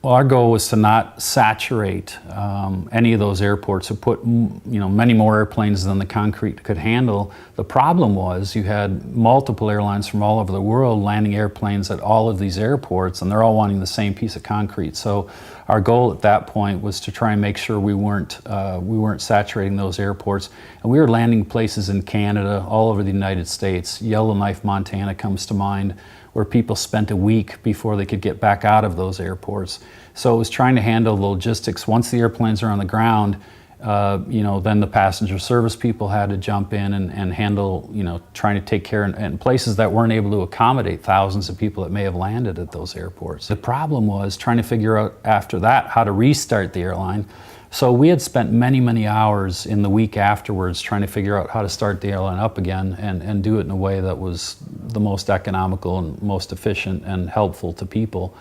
Well, our goal was to not saturate any of those airports, to put many more airplanes than the concrete could handle. The problem was you had multiple airlines from all over the world landing airplanes at all of these airports, and they're all wanting the same piece of concrete. So our goal at that point was to try and make sure we weren't saturating those airports. And we were landing places in Canada, all over the United States. Yellowknife, Montana comes to mind, where people spent a week before they could get back out of those airports. So it was trying to handle the logistics. Once the airplanes are on the ground, then the passenger service people had to jump in and handle, trying to take care in places that weren't able to accommodate thousands of people that may have landed at those airports. The problem was trying to figure out after that how to restart the airline. So we had spent many, many hours in the week afterwards trying to figure out how to start the airline up again and do it in a way that was the most economical and most efficient and helpful to people.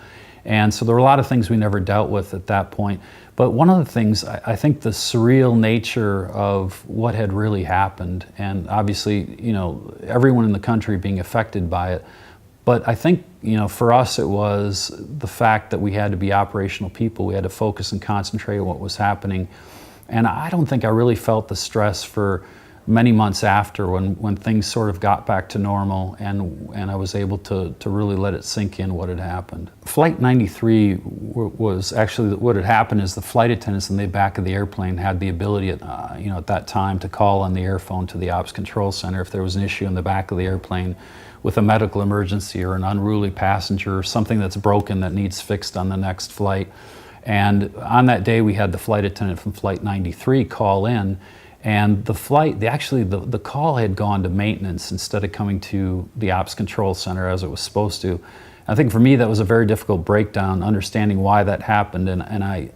And so there were a lot of things we never dealt with at that point. But one of the things, I think the surreal nature of what had really happened, and obviously, everyone in the country being affected by it, but I think, for us it was the fact that we had to be operational people. We had to focus and concentrate on what was happening. And I don't think I really felt the stress for many months after when things sort of got back to normal and I was able to really let it sink in what had happened. Flight 93 was actually, what had happened is the flight attendants in the back of the airplane had the ability at that time to call on the airphone to the ops control center if there was an issue in the back of the airplane with a medical emergency or an unruly passenger or something that's broken that needs fixed on the next flight. And on that day we had the flight attendant from Flight 93 call in, and the call had gone to maintenance instead of coming to the ops control center as it was supposed to. I think for me that was a very difficult breakdown, understanding why that happened, and I,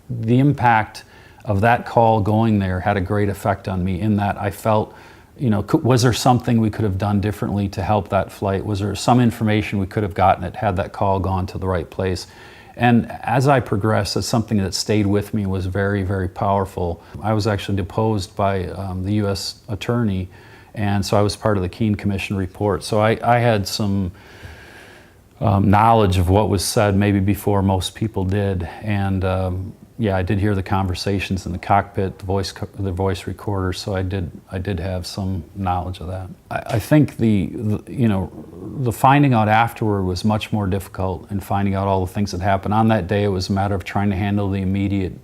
the impact of that call going there had a great effect on me in that I felt, was there something we could have done differently to help that flight? Was there some information we could have gotten had that call gone to the right place? And as I progressed, that's something that stayed with me, was very, very powerful. I was actually deposed by the U.S. attorney, and so I was part of the Keene Commission report. So I had some knowledge of what was said maybe before most people did. And yeah, I did hear the conversations in the cockpit, the voice recorder, so I did have some knowledge of that. I think the finding out afterward was much more difficult, and finding out all the things that happened. On that day, it was a matter of trying to handle the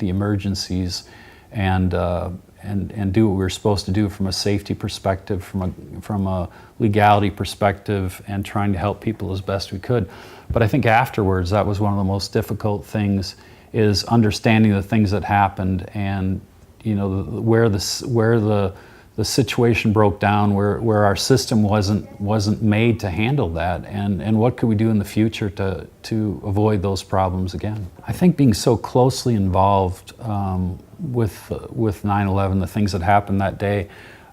emergencies, and do what we were supposed to do from a safety perspective, from a legality perspective, and trying to help people as best we could. But I think afterwards, that was one of the most difficult things, is understanding the things that happened, and where the situation broke down, where our system wasn't made to handle that, and what could we do in the future to avoid those problems again. I think being so closely involved with 9/11, the things that happened that day,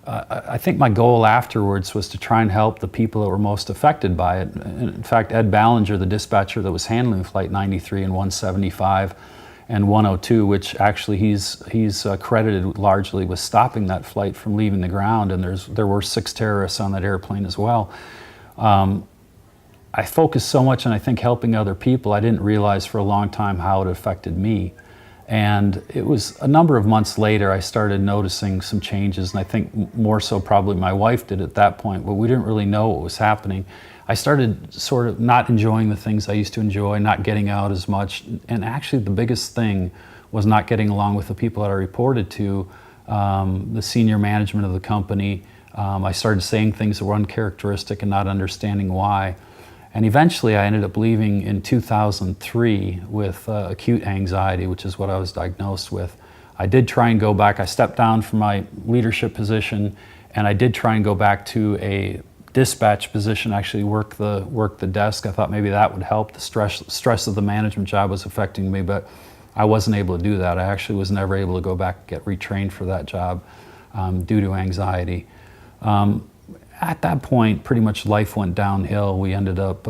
I think my goal afterwards was to try and help the people that were most affected by it. In fact, Ed Ballinger, the dispatcher that was handling Flight 93 and 175 and 102, which actually he's credited largely with stopping that flight from leaving the ground, and there were 6 terrorists on that airplane as well. I focused so much on, I think, helping other people, I didn't realize for a long time how it affected me. And it was a number of months later I started noticing some changes, and I think more so probably my wife did at that point, but we didn't really know what was happening. I started sort of not enjoying the things I used to enjoy, not getting out as much, and actually the biggest thing was not getting along with the people that I reported to, the senior management of the company. I started saying things that were uncharacteristic and not understanding why. And eventually I ended up leaving in 2003 with acute anxiety, which is what I was diagnosed with. I did try and go back. I stepped down from my leadership position, and I did try and go back to a dispatch position, actually work the desk. I thought maybe that would help. The stress of the management job was affecting me, but I wasn't able to do that. I actually was never able to go back and get retrained for that job due to anxiety. At that point, pretty much life went downhill. We ended up,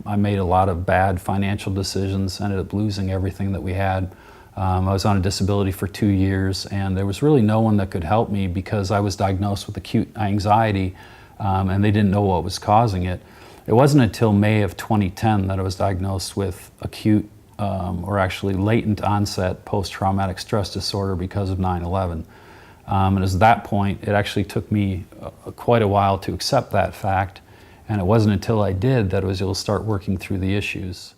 I made a lot of bad financial decisions, ended up losing everything that we had. I was on a disability for 2 years, and there was really no one that could help me because I was diagnosed with acute anxiety, and they didn't know what was causing it. It wasn't until May of 2010 that I was diagnosed with acute or actually latent onset post-traumatic stress disorder because of 9/11. And it was at that point, it actually took me quite a while to accept that fact, and it wasn't until I did that I was able to start working through the issues.